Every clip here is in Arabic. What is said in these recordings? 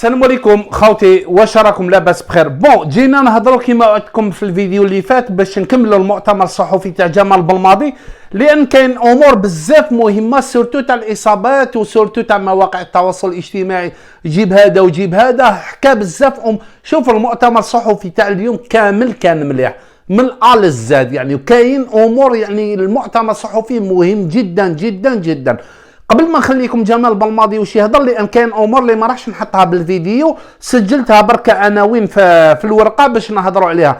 السلام عليكم خوتي، واش راكم لاباس بخير؟ بون جينا نهضروا كيما وعدتكم في الفيديو اللي فات باش نكملوا المؤتمر الصحفي تاع جمال بلماضي، لان كاين امور بزاف مهمه سورتو تاع الاصابات وسورتو تاع مواقع التواصل الاجتماعي. جيب هذا وجيب هذا، حكى بزاف شوف المؤتمر الصحفي تاع اليوم كامل كان مليح من الأ للزاد، يعني وكاين امور، يعني المؤتمر الصحفي مهم جدا جدا جدا. قبل ما نخليكم جمال بلماضي وش يهضر، لان كاين امور اللي ما راحش نحطها بالفيديو، سجلتها بركه عناوين في الورقه باش نهضروا عليها.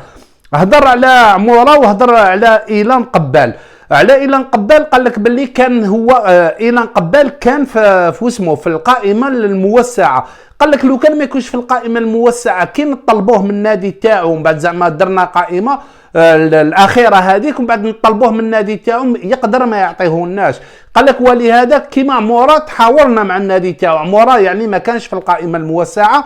هضر على عموره وهضر على ايلان قبال. على ايلان قبال قال لك باللي كان هو ايلان قبال كان في اسمه في القائمه الموسعه. قال لك لو كان ما يكونش في القائمه الموسعه كي نطلبوه من النادي تاعو، ومن بعد زعما درنا قائمه الاخيره هذيك ومن بعد نطلبوه من النادي تاعو يقدر ما يعطيهولناش. قال لك ولهذا كيما عموره تحاورنا مع النادي تاعو، عموره يعني ما كانش في القائمه الموسعه،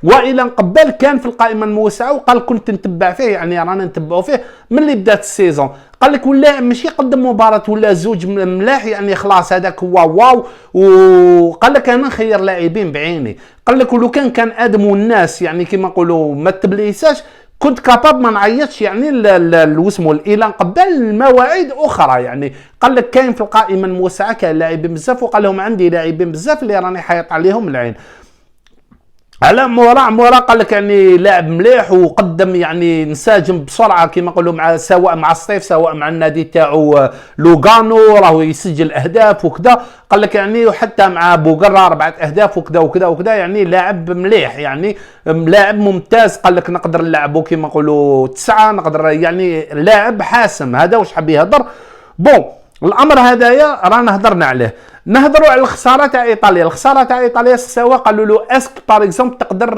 والى قبل كان في القائمه الموسعه، وقال كنت نتبع فيه، يعني رانا نتبعوا فيه من اللي بدات السيزون. قال لك ولا ماشي قدم مباراه ولا زوج ملاح، يعني خلاص هذاك هو واو. وقال لك انا نخير لاعبين بعيني. قال لك ولو كان ادم والناس يعني كيما نقولوا ما تبليساش، كنت كاباب ما نعيطش يعني واسمو الايلان قبل المواعيد اخرى. يعني قال لك كاين في القائمه الموسعه كاين لاعبين بزاف، وقال لهم عندي لاعبين بزاف اللي راني حايط عليهم العين. على عموره قال لك يعني لاعب مليح وقدم، يعني انسجم بسرعه كما نقولوا مع سواء مع الصيف سواء مع النادي تاعو لوغانو، راهو يسجل اهداف وكذا. قال لك يعني وحتى مع بوغرا 4 اهداف وكذا وكذا وكذا، يعني لاعب مليح، يعني لاعب ممتاز. قال لك نقدر نلعبه كما نقولوا 9، نقدر يعني لاعب حاسم. هذا واش حاب يهضر. بون الامر هذايا رانا هضرنا عليه. نهضروا على الخساره تاع ايطاليا. الخساره تاع ايطاليا سوا قالوا له اسك بار اكزومبل تقدر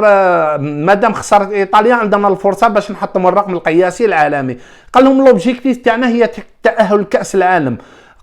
مادام خسرت ايطاليا عندنا الفرصه باش نحطموا الرقم القياسي العالمي. قال لهم لوبجيكتيف تاعنا هي تاهل كاس العالم.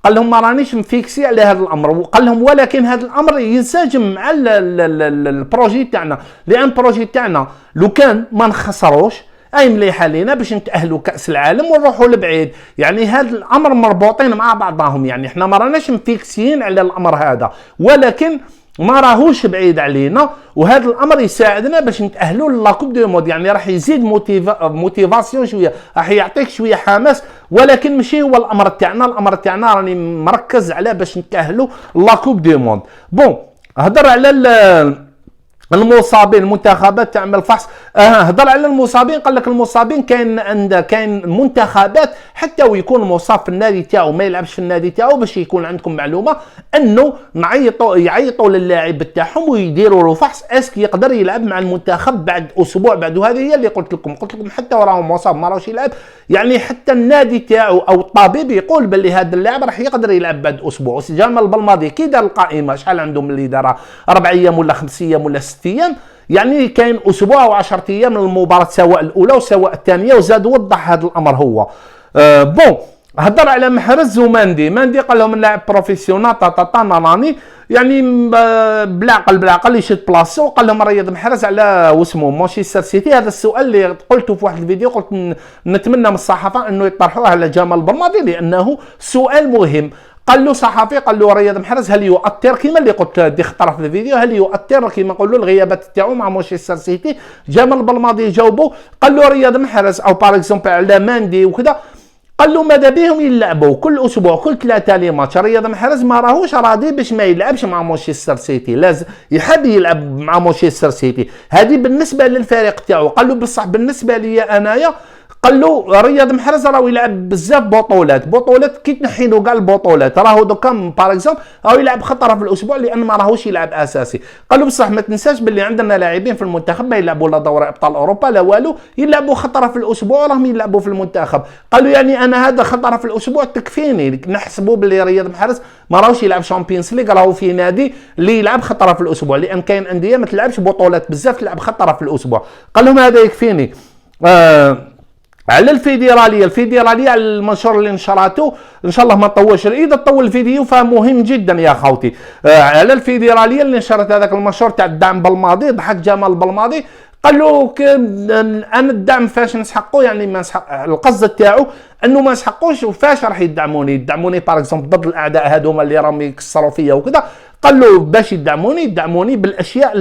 قال لهم ما رانيش مفيكسي على هذا الامر، وقال لهم ولكن هذا الامر ينسجم مع البروجي تاعنا، لان البروجي تاعنا لو كان ما نخسروش اي مليحه لينا باش نتاهلوا كاس العالم ونروحوا لبعيد. يعني هذا الامر مربوطين مع بعضهم، يعني احنا ما راناش مفيكسين على الامر هذا، ولكن ما راهوش بعيد علينا، وهذا الامر يساعدنا باش نتاهلوا لاكوب دو مود. يعني راح يزيد موتيفاسيون شويه، راح يعطيك شويه حماس، ولكن ماشي هو الامر تاعنا. الامر تاعنا راني مركز على باش نتاهلوا لاكوب دو مود. بون هضر على المصابين، المنتخبات تعمل فحص. هضر على المصابين. قال لك المصابين كاين منتخبات حتى ويكون مصاب في النادي تاعو ما يلعبش في النادي تاعو، باش يكون عندكم معلومه انه يعيطوا للاعب تاعهم ويديروا له فحص اسك يقدر يلعب مع المنتخب بعد اسبوع بعد. وهذه هي اللي قلت لكم حتى وراه مصاب ما راهوش يلعب، يعني حتى النادي تاعو او الطبيب يقول باللي هذا اللاعب راح يقدر يلعب بعد اسبوع. جمال بلماضي كي دار القائمه شحال عندهم اللي دارها 4 ايام ولا 5 ايام ولا 6 ايام، يعني كاين اسبوع و10 ايام من المباراه سواء الاولى وسواء الثانيه، وزاد وضح هذا الامر هو. بون هضر على محرز وماندي. قال لهم اللاعب بروفيسيونال ناني، يعني بالعقل يشد بلاصه. وقال لهم رياض محرز على واسمه مانشستر سيتي. هذا السؤال اللي قلته في واحد الفيديو، قلت نتمنى من الصحافه انه يطرحوه على جمال بلماضي لانه سؤال مهم. قال له صحفي، قال له رياض محرز هل يؤثر كما اللي قلت دي خطره في الفيديو، هل يؤثر كما نقولوا الغيابات تاعو مع مانشستر سيتي؟ جمال بلماضي جاوبه قال له رياض محرز او بار اكزومبل على ماندي وكذا، قال له ماذا بهم يلعبوا كل اسبوع كل 3 لي ماتش. رياض محرز ما راهوش راضي باش ما يلعبش مع مانشستر سيتي، لازم يحب يلعب مع مانشستر سيتي. هذه بالنسبه للفريق تاعو. قال له بصح بالنسبه لي انايا، قال له رياض محرز راهو يلعب بزاف بطولات كي تنحي له كاع البطولات، راهو دوكا باغ اكزومبل راهو يلعب خطره في الاسبوع لان ما راهوش يلعب اساسي. قال له بصح ما تنساش باللي عندنا لاعبين في المنتخب ما يلعبوا لا دوري ابطال اوروبا لا والو، يلعبوا خطره في الاسبوع راهم يلعبوا في المنتخب. قال له يعني انا هذا خطره في الاسبوع تكفيني، نحسبوا باللي رياض محرز ما راهوش يلعب شامبيونز ليغ، راهو في نادي اللي يلعب خطره في الاسبوع، لان كاين انديه ما تلعبش بطولات بزاف تلعب خطره في الاسبوع. قال لهم هذا يكفيني. على الفيدراليه على المنشور اللي نشرته ان شاء الله ما نطولش، اذا طول الفيديو فمهم جدا يا خوتي. على الفيدراليه اللي نشرت هذاك المنشور تاع الدعم بالماضي، ضحك جمال بالماضي قال له انا الدعم فاش نسحقه، يعني ما نسحق القصد تاعو انه ما نسحقوش وفاش راح يدعموني باغ اكزومبل ضد الاعداء هذوما اللي راهم يكسروا فيا وكذا. قال له باش يدعموني بالاشياء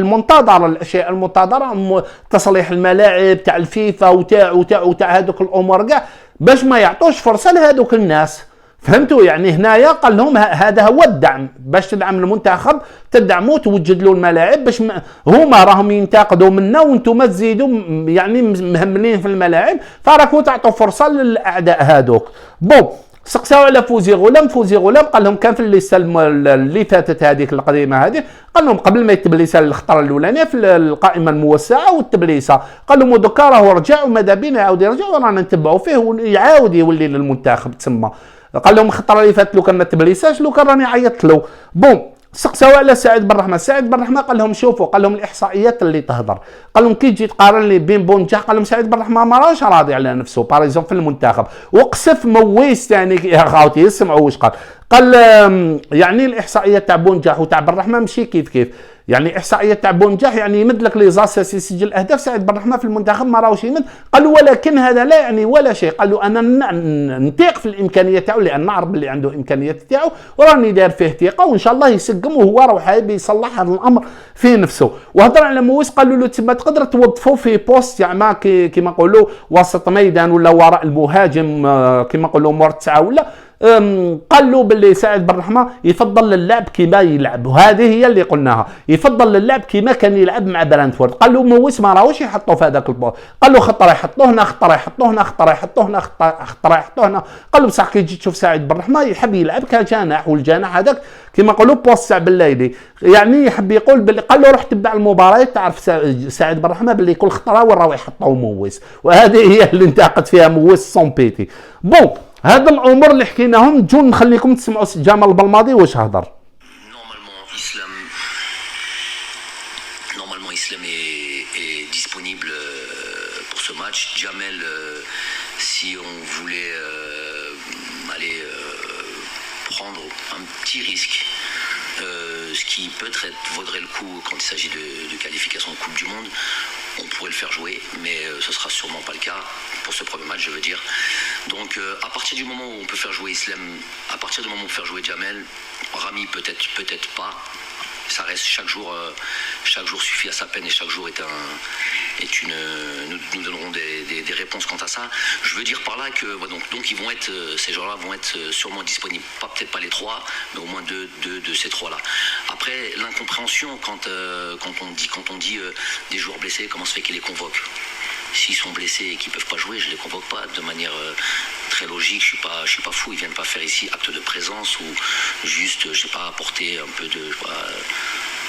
المنتظره، تصليح الملاعب تاع الفيفا وتاع هذوك الامور كاع، باش ما يعطوش فرصه لهذوك الناس. فهمتوا؟ يعني هنايا قال لهم هذا هو الدعم، باش تدعم المنتخب تدعموا توجد له الملاعب، باش هما راهم ينتقدوا منا وانتم تزيدوا يعني مهملين في الملاعب، فراكم تعطوا فرصه للاعداء هذوك. بون سقساو على فوزي غلام قال لهم كان في الليسته اللي فاتت هذيك القديمه هذه، قال لهم قبل ما يتبليسها الخطره الاولانيه في القائمه الموسعه والتبليسه، قال لهم دوكا راه رجع وماذا بينا يعاود يرجع ورانا نتبعوا فيه ويعاود يولي للمنتخب تسمى. قال لهم الخطره اللي فاتت لو كان ما تبليساش لو كان راني عيطت له. بون سقساو على سعيد بن الرحمن قال لهم شوفوا، قال لهم الاحصائيات اللي تهضر، قال لهم كي تجي تقارن لي بين بونجاح، قال لهم سعيد بن الرحمن ما راهش راضي على نفسه باريزون في المنتخب، وقصف مويس ثاني يا خاوتي يسمعوا واش قال يعني الاحصائيات تاع بونجاح وتاع بن الرحمن ماشي كيف يعني احصائيات تاع بونجاح يعني يمد لك لي زاساس يسجل اهداف، سعيد بن الرحمن في المنتخب ما راهوش يمد. قال له ولكن هذا لا يعني ولا شيء، قال له انا نثيق في الامكانيه تاعو لان نعرف اللي عنده امكانيات تاعو وراني داير فيه ثقه وان شاء الله يسقم، وهو راه حابب يصلح هذا الامر في نفسه. وهضر على مويس قالوا له تما تقدر توظفوا في بوست يعني كيما نقولوا وسط ميدان ولا وراء المهاجم كيما نقولوا مور 9 ولا. قال له باللي سعيد بن الرحمن يفضل اللعب كما يلعب، وهذه هي اللي قلناها، يفضل اللعب كما كان يلعب مع برانتفورد. قال له مويس ما راهوش يحطوه في هذاك البوست، قال له خطره يحطوه هنا، يحطوه هنا. قال له بصح كي تجي تشوف سعيد بن الرحمن يحب يلعب كجناح، والجناح هذاك كما نقولوا بوست تاع بالليلي، يعني يحب يقول باللي. قال له روح تبع المباريات تعرف سعيد بن الرحمن باللي كل خطره وين راهو يحطوه مويس، وهذه هي اللي انتقد فيها مويس سون بيتي. بون هذا الامور اللي حكيناهم نجو نخليكم تسمعوا جمال البلماضي واش هضر. Normalement Islam est disponible pour ce match. Jamel, si on voulait aller prendre un petit risque, ce qui peut-être vaudrait le coup quand il s'agit de qualification de Coupe du Monde, on pourrait le faire jouer, mais ce sera sûrement pas le cas pour ce premier match, je veux dire. Donc à partir du moment où on peut faire jouer Islam, à partir du moment où on peut faire jouer Jamel, Rami peut-être pas. Ça reste chaque jour suffit à sa peine et chaque jour nous donnerons des réponses quant à ça. Je veux dire par là que donc ils vont être, ces gens-là vont être sûrement disponibles, peut-être pas les trois, mais au moins deux de ces trois-là. Après l'incompréhension quand on dit des joueurs blessés, comment se fait qu'ils les convoquent? S'ils sont blessés et qu'ils peuvent pas jouer, je les convoque pas de manière très logique. Je suis pas fou. Ils viennent pas faire ici acte de présence ou juste, je sais pas, apporter un peu de,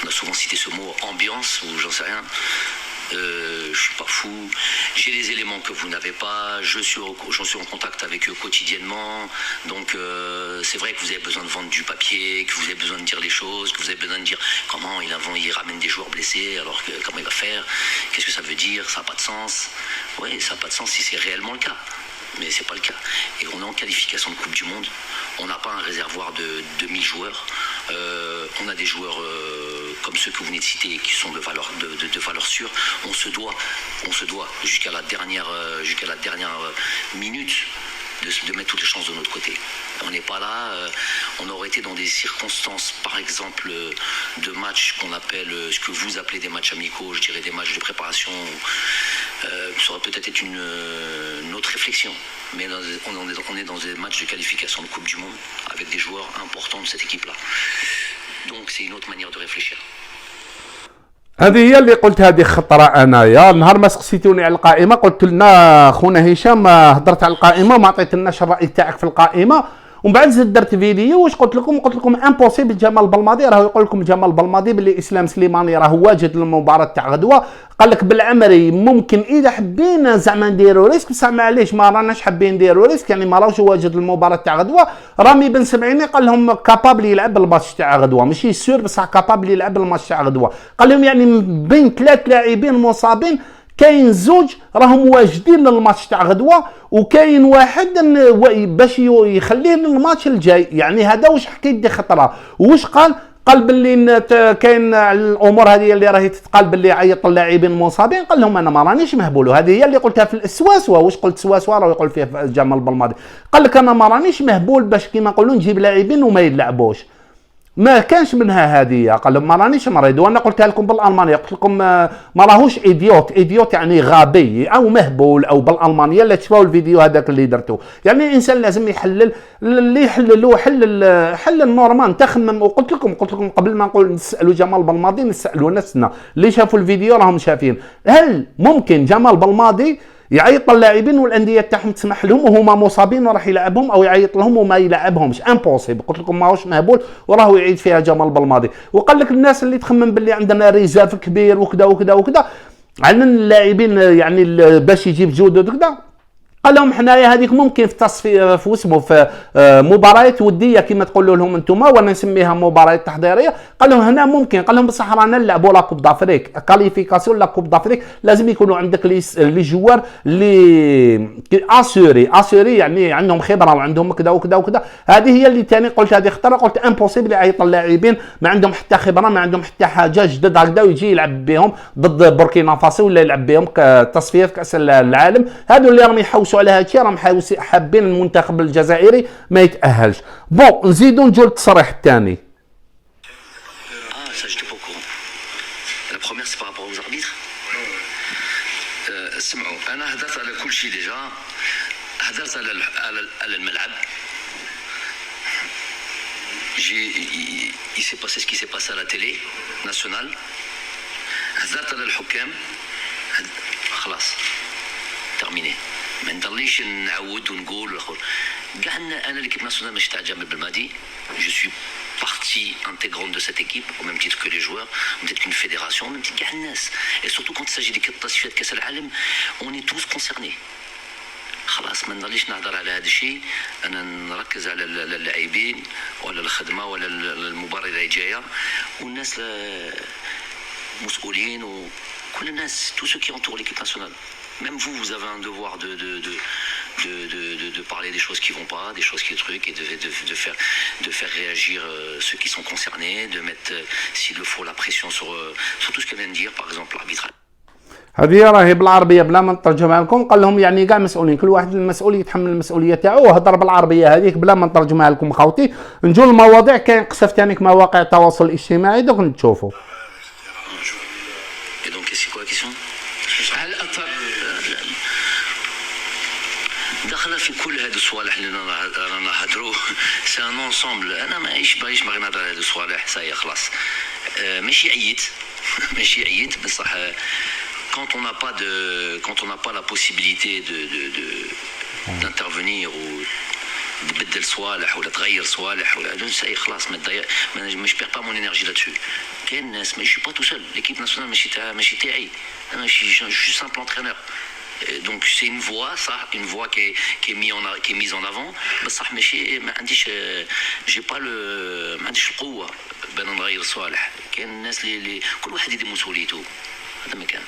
on a souvent cité ce mot ambiance ou j'en sais rien. Je suis pas fou. J'ai les éléments que vous n'avez pas. Je suis en contact avec eux quotidiennement. Donc c'est vrai que vous avez besoin de vendre du papier, que vous avez besoin de dire les choses, que vous avez besoin de dire comment il ramène des joueurs blessés, alors que comment il va faire, qu'est-ce que ça veut dire, ça n'a pas de sens. Oui, ça n'a pas de sens si c'est réellement le cas. Mais c'est pas le cas. Et on est en qualification de Coupe du Monde. On n'a pas un réservoir de 2000 joueurs. On a des joueurs comme ceux que vous venez de citer qui sont de valeur sûre. On se doit jusqu'à la dernière minute de mettre toutes les chances de notre côté. On n'est pas là, on aurait été dans des circonstances, par exemple, de matchs qu'on appelle, ce que vous appelez des matchs amicaux, je dirais des matchs de préparation, ça aurait peut-être été une autre réflexion. Mais on est dans des matchs de qualification de Coupe du Monde avec des joueurs importants de cette équipe-là. Donc c'est une autre manière de réfléchir. هذه هي اللي قلت هذه خطرة انايا نهار ما سقسيتوني على القائمه قلت لنا خونا هشام هضرت على القائمه ما عطيتلناش الراي تاعك في القائمه، ومن بعد زدت درت فيديو واش قلت لكم امبوسيبل جمال البلماضي راه يقول لكم جمال البلماضي باللي اسلام سليماني راه واجد للمباراه تاع غدوه. قال لك بالعمري ممكن اذا حبينا زعما نديروا ريسك بصح معليش ما راناش حابين نديروا ريسك يعني ما راهوش واجد للمباراه تاع غدوه. رامي بن سبعيني قال لهم كابابل يلعب الماتش تاع غدوه ماشي سور بصح كابابل يلعب الماتش تاع غدوه. قال لهم يعني بين 3 لاعبين مصابين كاين زوج راهم واجدين للماتش تاع غدوه وكاين واحد باش يخليه للماتش الجاي. يعني هذا واش حكيت دي خطره واش قال باللي كاين الامور هذه اللي راهي تتقال باللي عيط اللاعبين مصابين. قال لهم انا ما رانيش مهبول، هذه هي اللي قلتها في السواسوه. واش قلت سواسوه راه يقول فيه جمال بالماضي. قال لك انا ما رانيش مهبول باش كيما نقولوا نجيب لاعبين وما يلعبوش. ما كانش منها هديه. قال لهم ما رانيش مريض، وانا قلتها لكم بالالمانيه، قلت لكم ما راهوش ايديوت يعني غبي او مهبول، او بالالمانيه لا تشوفوا الفيديو هذاك اللي درتو. يعني الانسان لازم يحلل اللي يحللو، حل النورمال تخمم. وقلت لكم قبل ما نقول نسالوا جمال بلماضي نسالوا نفسنا اللي شافوا الفيديو راهم شافين، هل ممكن جمال بلماضي يعيط اللاعبين والانديه تاعهم تسمح لهم وهما مصابين وراح يلعبهم، او يعيط لهم وما يلعبهمش؟ امبوسيبل. قلت لكم ماهوش مهبول وراهو يعيد فيها جمال بلماضي. وقال لك الناس اللي تخمم باللي عندنا ريزيرف كبير وكذا وكذا وكذا على اللاعبين يعني باش يجيب جدد وكذا، قال لهم حنايا هذيك ممكن في تصفيه في اسمه في مباريات وديه كما تقولوا لهم انتم، وانا نسميها مباريات تحضيريه. قال لهم هنا ممكن، قال لهم بصح رانا نلعبوا لا كوب دافريك كاليفيكاسيون لا كوب دافريك، لازم يكونوا عندك لي جوار اللي اسوري يعني عندهم خبره وعندهم كذا وكذا وكذا. هذه هي اللي ثاني قلت هذه خطره، قلت امبوسيبل يعيط اللاعبين ما عندهم حتى خبره، ما عندهم حتى حاجه جدد هكذا، ويجي يلعب بهم ضد بوركينا فاسو ولا يلعب بهم تصفيه في كاس العالم. هذو اللي راهم يحوسوا على هادشي، راهم حابين المنتخب الجزائري ما يتاهلش. بون نزيدو نجو للتصريح الثاني. Ça, je n'étais pas au courant. La première, c'est par rapport aux arbitres. سمعوا أنا هدرت على كل شيء ديجا، هدرت على الملعب. Il s'est passé ce qui s'est passé à la télé nationale. هدرت على الحكام. خلاص terminé. ما نضليش نعود ونقول كاع انا ليكيب ناسيونال ماشي تاع جمال بلماضي. Je suis partie intégrante de cette équipe au même titre que les joueurs, au même titre qu'une fédération, au même titre كاع الناس. Et surtout quand il s'agit d'équipe تصفيات كاس العالم on est tous concernés. خلاص ما نضليش نهضر على هذا الشيء، انا نركز على اللاعبين ولا الخدمه ولا المباراه اللي جايه والناس مسؤولين وكل الناس tous ceux qui entourent l'équipe nationale. Même vous avez un devoir de parler des choses qui vont pas, des choses qui truquent, et de faire réagir ceux qui sont concernés, de mettre, s'il le faut, la pression sur tout ce qu'elle vient de dire, par exemple l'arbitrage. هذه راهي بالعربيه بلا ما نترجمها لكم. قال لهم يعني كاع مسؤولين، كل واحد المسؤول يتحمل المسؤوليه تاعو، وهضر بالعربيه هذيك بلا ما نترجمها لكم خوتي. نجو المواضيع، كاين قصف ثاني في مواقع التواصل الاجتماعي دوك نتشوفوا. Et donc c'est quoi la question؟ هل اثر دخل في كل هذه الصوالح اللي رانا نهضروا؟ سي ان انسامبل. انا ماهيش باغي نهضر على هذه الصوالح، ساي خلاص. ماشي عييت بصح quand on n'a pas la possibilité d'intervenir ou تبدل صوالح ولا تغير صوالح ولا ساي خلاص ما je perds pas mon énergie là-dessus. كاين الناس ماشي با تو سول، l'équipe nationale ماشي تاعي، انا je suis simple entraîneur. Donc c'est une voix, ça, une voix qui est mise en avant. بصح ماشي ما عنديش j'ai pas ما عنديش القوه بان نغير صوالح. كاين الناس اللي كل واحد يدير مسؤوليته، هذا ما كان.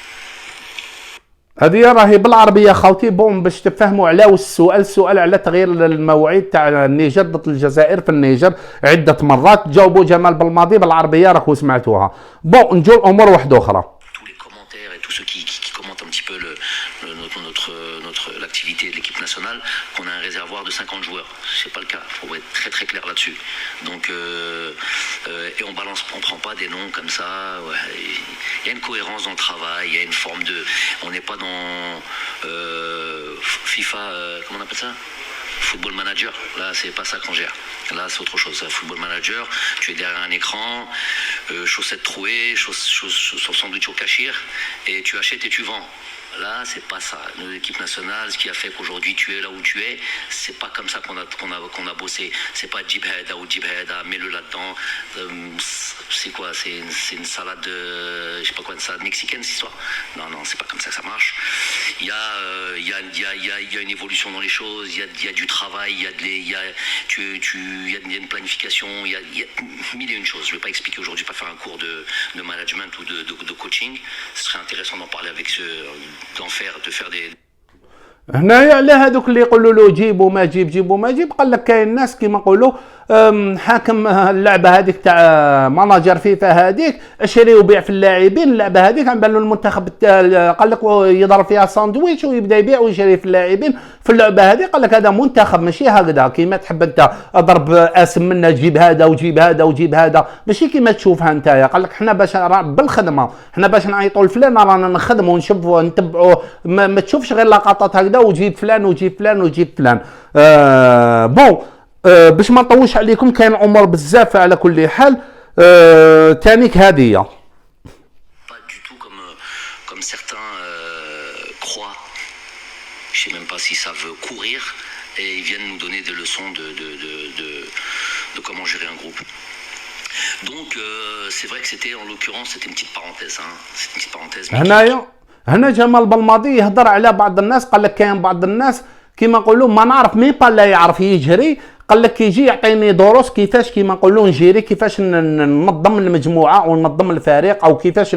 هذه راهي بالعربيه خوتي. بون باش تفهموا على السؤال على تغيير المواعيد تاع النيجر ضد الجزائر في النيجر عده مرات، جاوبوا جمال بلماضي بالعربيه راكم سمعتوها. بون نجو الامور واحده اخرى. Tous ceux qui commentent un petit peu l'activité de l'équipe nationale, qu'on a un réservoir de 50 joueurs. C'est pas le cas, il faut être très très clair là-dessus. Donc, et on prend pas des noms comme ça. Ouais. Il y a une cohérence dans le travail, il y a une forme de... On n'est pas dans FIFA, comment on appelle ça ? Football manager. Là, c'est pas ça qu'on gère. Là, c'est autre chose. Football manager, tu es derrière un écran, chaussettes trouées, sandwich au cachir, et tu achètes et tu vends. Là, c'est pas ça. L'équipe nationale, ce qui a fait qu'aujourd'hui tu es là où tu es, c'est pas comme ça qu'on a bossé. C'est pas Djibheda ou Djibheda, mets-le là-dedans. C'est quoi? C'est une salade, je sais pas quoi, une salade mexicaine cette histoire? Non, c'est pas comme ça que ça marche. Il y a une évolution dans les choses. Il y a du travail. Il y a une planification. Il y a mille et une choses. Je vais pas expliquer aujourd'hui, pas faire un cours de management ou de coaching. Ce serait intéressant d'en parler avec ceux. De faire des هنايا على هذوك اللي يقولوا له جيب وما جيب جيب وما جيب، قال لك كاين ناس كيما نقولوا حاكم اللعبه هذيك تاع ماناجر فيفا هذيك اشري وبيع في اللاعبين. اللعبه هذيك عم بان له المنتخب قال لك يضرب فيها ساندويتش ويبدا يبيع ويشري في اللاعبين في اللعبه هذه. قال لك هذا منتخب ماشي هكذا كيما تحب انت اضرب اسم منا تجيب هذا وجيب هذا وجيب هذا، ماشي كيما تشوفها انت. قال لك حنا باش بالخدمه، حنا باش نعيطوا لفلان رانا نخدموا ونشوفوا نتبعوا، ما تشوفش غير لقطات هكذا وجيب فلان وجيب فلان وجيب فلان. بون باش ما نطوش عليكم، كاين امور بزاف على كل حال. تانيك هذه pas du tout comme certains croient. Je sais même pas si ça veut courir et ils viennent nous donner des leçons de comment gérer un groupe. Donc c'est vrai que c'était en l'occurrence c'était une petite parenthèse hein. C'est une petite parenthèse. هنا جمال بلماضي يهضر على بعض الناس. قال لك كاين بعض الناس كيما نقولوا ما نعرف مين با لا يعرف يجري. قال لك كيجي يعطيني دروس كيفاش كيما نقولوا نجيري، كيفاش ننظم المجموعه او ننظم الفريق او كيفاش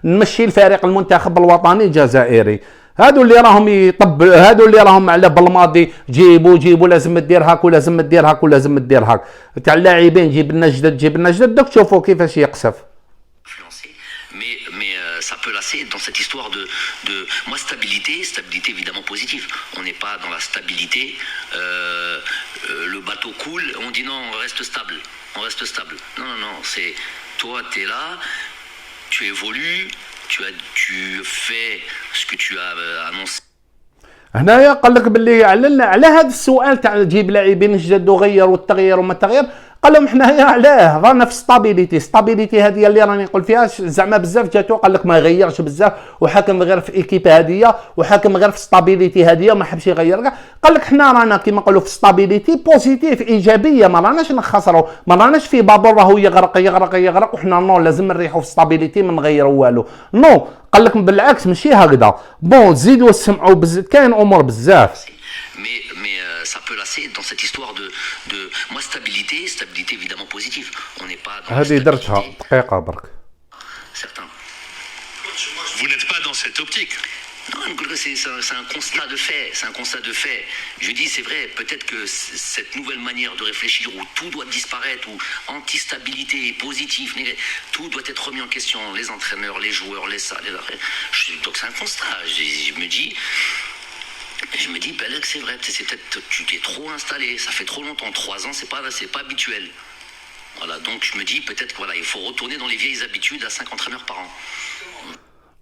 نمشي الفريق المنتخب الوطني الجزائري. هادو اللي راهم هادو اللي راهم على بالماضي جيبوا لازم دير هاك ولازم دير هاك ولازم دير هاك تاع اللاعبين جيب لنا جدد جيب لنا جدد. دوك تشوفوا كيفاش يقصف. Mais ça peut lasser dans cette histoire de moi stabilité évidemment positive. On n'est pas dans la stabilité, le bateau coule, on dit non, on reste stable. Non, c'est toi tu es là, tu évolues, tu fais ce que tu as annoncé. هنايا قال لك باللي على هذا السؤال تاع تجيب لاعبين جدد وغير والتغيير وما التغيير، قال لهم حنايا علاه رانا في ستابيليتي هذه اللي راني نقول فيها. زعما بزاف جاتو قال لك ما يغيرش بزاف وحاكم غير في ايكيب هذه وحاكم غير في ستابيليتي هذه وما حبش يغير كاع. قال لك حنا رانا كيما نقولوا في ستابيليتي بوزيتيف ايجابيه، ما راناش نخسروا، ما راناش في بابور راهو يغرق وحنا نو لازم نريحوا في ستابيليتي ما نغيروا والو. نو قال لك بالعكس ماشي هكذا. بون زيدوا سمعوا بزاف كاين امور بزاف. Mais ça peut lasser dans cette histoire de moi stabilité évidemment positive. On n'est pas dans هذه درتها دقيقة برك. Certains. Vous n'êtes pas dans cette optique. Non, c'est un constat de fait. C'est un constat de fait. Je dis, c'est vrai, peut-être que cette nouvelle manière de réfléchir où tout doit disparaître, où anti-stabilité, positif, tout doit être remis en question. Les entraîneurs, les joueurs, les salles. Donc c'est un constat. Je me dis, Belek, c'est vrai, c'est peut-être tu t'es trop installé, ça fait trop longtemps, 3 ans, c'est pas habituel. Voilà, donc je me dis peut-être que voilà, il faut retourner dans les vieilles habitudes à 5 entraîneurs par an.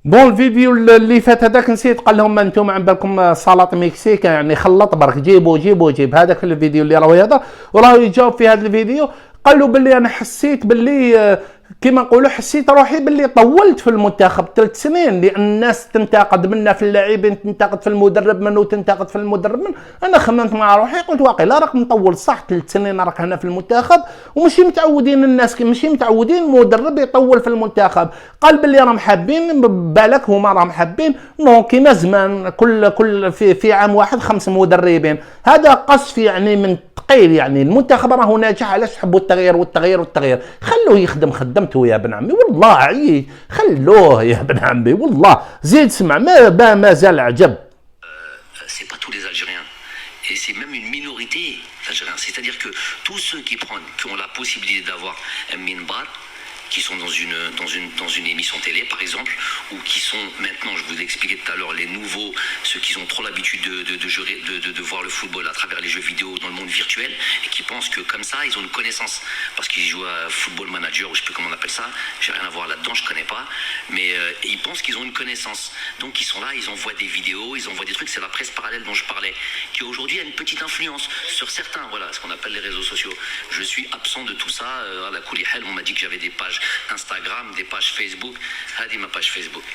بون الفيديو اللي فات هذاك نسيت قال لهم انتم عم بالكم سلطه مكسيك يعني خلط برك جيب هذاك الفيديو اللي راهو هذا وراه يجاوب في هذا الفيديو. قال له باللي انا حسيت باللي كيما نقولوا حسيت روحي باللي طولت في المنتخب 3 سنين، لان الناس تنتقد منا في اللاعبين، تنتقد في المدرب منه وتنتقد في المدرب من. انا خممت مع روحي قلت واقيلا راك مطول صح 3 سنين راك هنا في المنتخب وماشي متعودين الناس ماشي متعودين مدرب يطول في المنتخب. قال باللي راهم حابين بالك هما راهم حابين نو كيما زمان كل في عام واحد 5 مدربين. هذا قصف يعني من ثقيل، يعني المنتخب راهو ناجح علاش تحبوا التغيير. خلوه يخدم خدمته يا ابن عمي والله عييت، خلوه يا ابن عمي والله. زيد سمع ما زال عجب. C'est pas tous les Algériens et c'est même une minorité d'Algériens. C'est-à-dire que tous ceux qui ont la possibilité d'avoir un minbar, qui sont dans une émission télé par exemple, ou qui sont maintenant, je vous ai expliqué tout à l'heure, les nouveaux, ceux qui ont trop l'habitude de voir le football à travers les jeux vidéo dans le monde virtuel et qui pensent que comme ça ils ont une connaissance parce qu'ils jouent à Football Manager ou je sais plus comment on appelle ça, j'ai rien à voir là-dedans, je connais pas, mais ils pensent qu'ils ont une connaissance, donc ils sont là, ils envoient des vidéos, ils envoient des trucs. C'est la presse parallèle dont je parlais qui aujourd'hui a une petite influence sur certains, voilà ce qu'on appelle les réseaux sociaux. Je suis absent de tout ça. À la Koulihel, on m'a dit que j'avais des pages Instagram, des pages Facebook. Hadi ma page Facebook.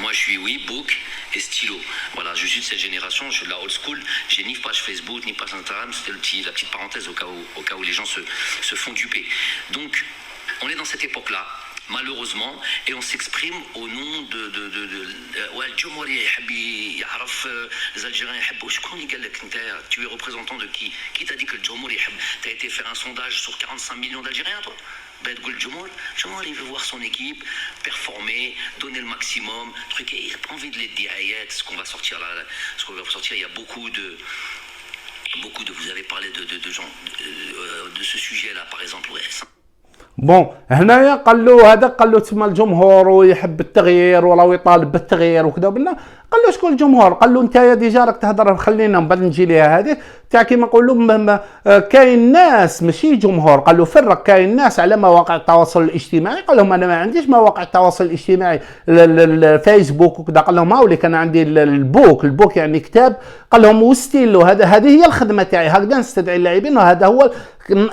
Moi je suis book et stylo. Voilà, je suis de cette génération, je suis de la old school. J'ai ni page Facebook ni page Instagram. C'était la petite parenthèse au cas où les gens se font duper. Donc on est dans cette époque-là, malheureusement, et on s'exprime au nom de les Algériens. Tu es représentant de qui? Qui t'a dit que le Djomour? Tu as été faire un sondage sur 45 millions d'Algériens, toi? Ben تقول الجمهور il veut voir son équipe performer, donner le maximum, truc, et il n'a pas envie de les دعايات, ce qu'on va sortir là, ce qu'on va sortir, il y a beaucoup de vous avez parlé de gens de ce sujet là par exemple, ouais, بون هنايا قال له هذا، قال له تسمى الجمهور ويحب التغيير وراه يطالب بالتغيير وكذا بنا. قال له شكون الجمهور؟ قال له انت ديجا راك تهضر، خلينا من بعد نجي ليها هذه تاع كيما نقولوا كاين ناس ماشي جمهور. قال له فرق، كاين ناس على مواقع التواصل الاجتماعي. قال لهم انا ما عنديش مواقع التواصل الاجتماعي الفيسبوك وكذا. قال لهم هاوليك انا عندي البوك يعني كتاب. قال لهم وستيلو هذه هي الخدمه تاعي، هكذا نستدعي اللاعبين وهذا هو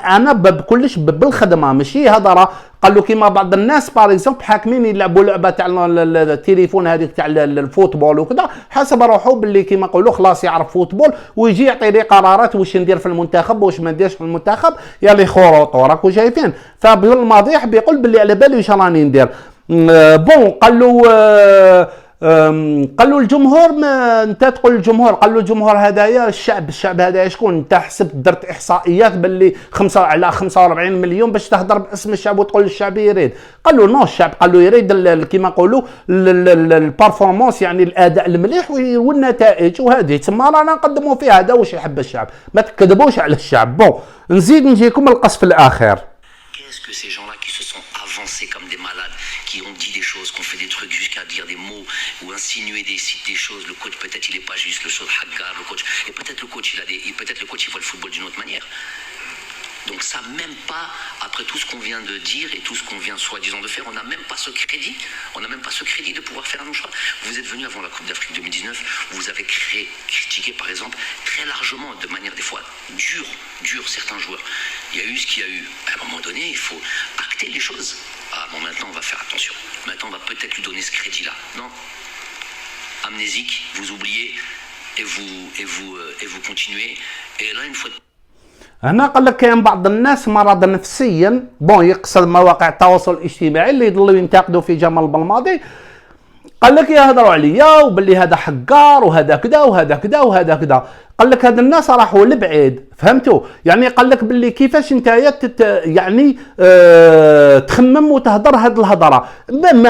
انا بكلش بالخدمه ماشي هضره. قال له كيما بعض الناس باغ اكزومبل حاكمين يلعبوا لعبه تاع التليفون هذيك تاع الفوتبول وكذا، حسب روحه باللي كيما نقولوا خلاص يعرف فوتبول ويجي يعطي لي قرارات واش ندير في المنتخب واش ما نديرش في المنتخب، يلي خروطو راكو شايفين. فبالماضي يحب يقول باللي على بالي واش راني ندير. بون قال له الجمهور، ما انت تقول الجمهور. قال له الجمهور هدايا الشعب هدايا شكون؟ انت حسبت درت احصائيات باللي 45 مليون باش تهضر باسم الشعب وتقول الشعب يريد. قال له نو، الشعب قال له يريد كيما نقولوا البرفورمانس، يعني الاداء المليح والنتائج، وهذه تما رانا نقدموا فيها. هذا واش يحب الشعب، ما تكذبوش على الشعب. بون نزيد نجيكم القصف الاخر. Qu'est-ce que ces gens-là qui se sont avancés comme des malades, qui ont dit des choses, qui ont fait des trucs jusqu'à dire des mots ou insinuer des choses. Le coach peut-être il est pas juste, le chose Haggar, le coach, et peut-être le coach peut-être le coach il voit le football d'une autre manière. Donc ça, même pas, après tout ce qu'on vient de dire et tout ce qu'on vient soi-disant de faire, on n'a même pas ce crédit. On n'a même pas ce crédit de pouvoir faire nos choix. Vous êtes venu avant la Coupe d'Afrique 2019, vous avez critiqué par exemple très largement, de manière des fois dure certains joueurs. Il y a eu ce qu'il y a eu. À un moment donné, il faut acter les choses. Ah bon, maintenant on va faire attention. Maintenant on va peut-être lui donner ce crédit-là. Non. Amnésique, vous oubliez et vous continuez. Et là, une fois... هنا قال لك كاين بعض الناس مرض نفسيا، بون يقصد مواقع التواصل الاجتماعي اللي يضلوا ينتقدوا في جمال بلماضي. قال لك يهضروا عليا وباللي هذا حقار وهذا كذا وهذا كذا وهذا كذا. قال لك هاد الناس راحوا لبعيد، فهمتوا؟ يعني قال لك باللي كيفاش نتايا يعني تخمم وتهضر هاد الهضره.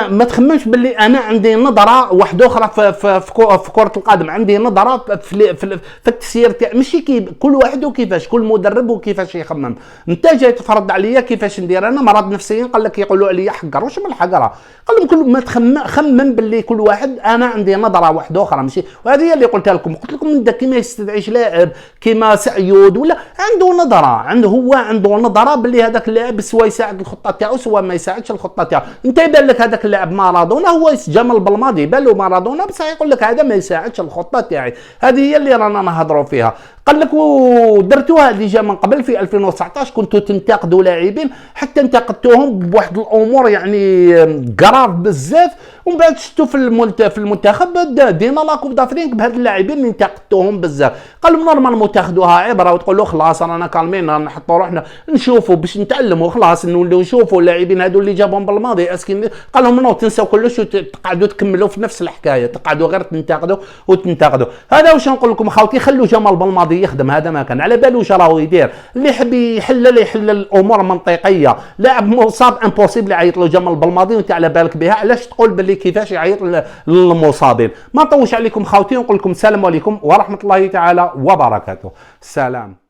ما تخممش باللي انا عندي نظره واحده اخرى في كره القدم، عندي نظره في التسيير تاع ماشي كل واحد وكيفاش، كل مدرب وكيفاش يخمم. انت جاي تفرض عليا كيفاش ندير انا مرض نفسيا. قال لك يقولوا عليا حقر، واش من الحقره؟ قال لهم كل ما خمم باللي كل واحد انا عندي نظره واحده اخرى ماشي. وهذه هي اللي قلت لكم انت كيما يستدعيش لاعب كيما سعيود ولا عنده نظره باللي هذاك اللاعب سواء يساعد الخطه تاعو سواء ما يساعدش الخطه تاعو. انت يبان لك هذاك اللاعب مارادونا هو جمال بلماضي يبان له مارادونا، بصح يقول لك هذا ما يساعدش الخطه تاعي. هذه هي اللي رانا نهضروا فيها. قال لك ودرتوها ديجا من قبل في 2019، كنتوا تنتقدوا لاعبين حتى انتقدتوهم بواحد الامور يعني قراف بزاف، ومن بعد شفتوا في المنتخب دينا لا كوب دافريك بهاد اللاعبين اللي انتقدتوهم بزاف. قال لهم نورمالمون تاخذوها عبره وتقولوا خلاص رانا كالمين نحطوا روحنا نشوفوا باش نتعلموا خلاص نولوا نشوفوا اللاعبين هذو اللي جابهم بالماضي اسكن. قال لهم نو تنسوا كلش وتقعدوا تكملوا في نفس الحكايه، تقعدوا غير تنتقدوا. هذا واش نقول لكم اخوتي، خلوا جمال بالماضي يخدم، هذا ما كان على بالو واش راهو يدير. اللي يحب يحل الامور منطقيه. لاعب مصاب امبوسيبل يعيط له جمال بالماضي وانت على بالك بها، علاش تقول باللي كيفاش يعيط للمصابين؟ ما نطولش عليكم خوتي ونقول لكم السلام عليكم ورحمه الله تعالى وبركاته. سلام.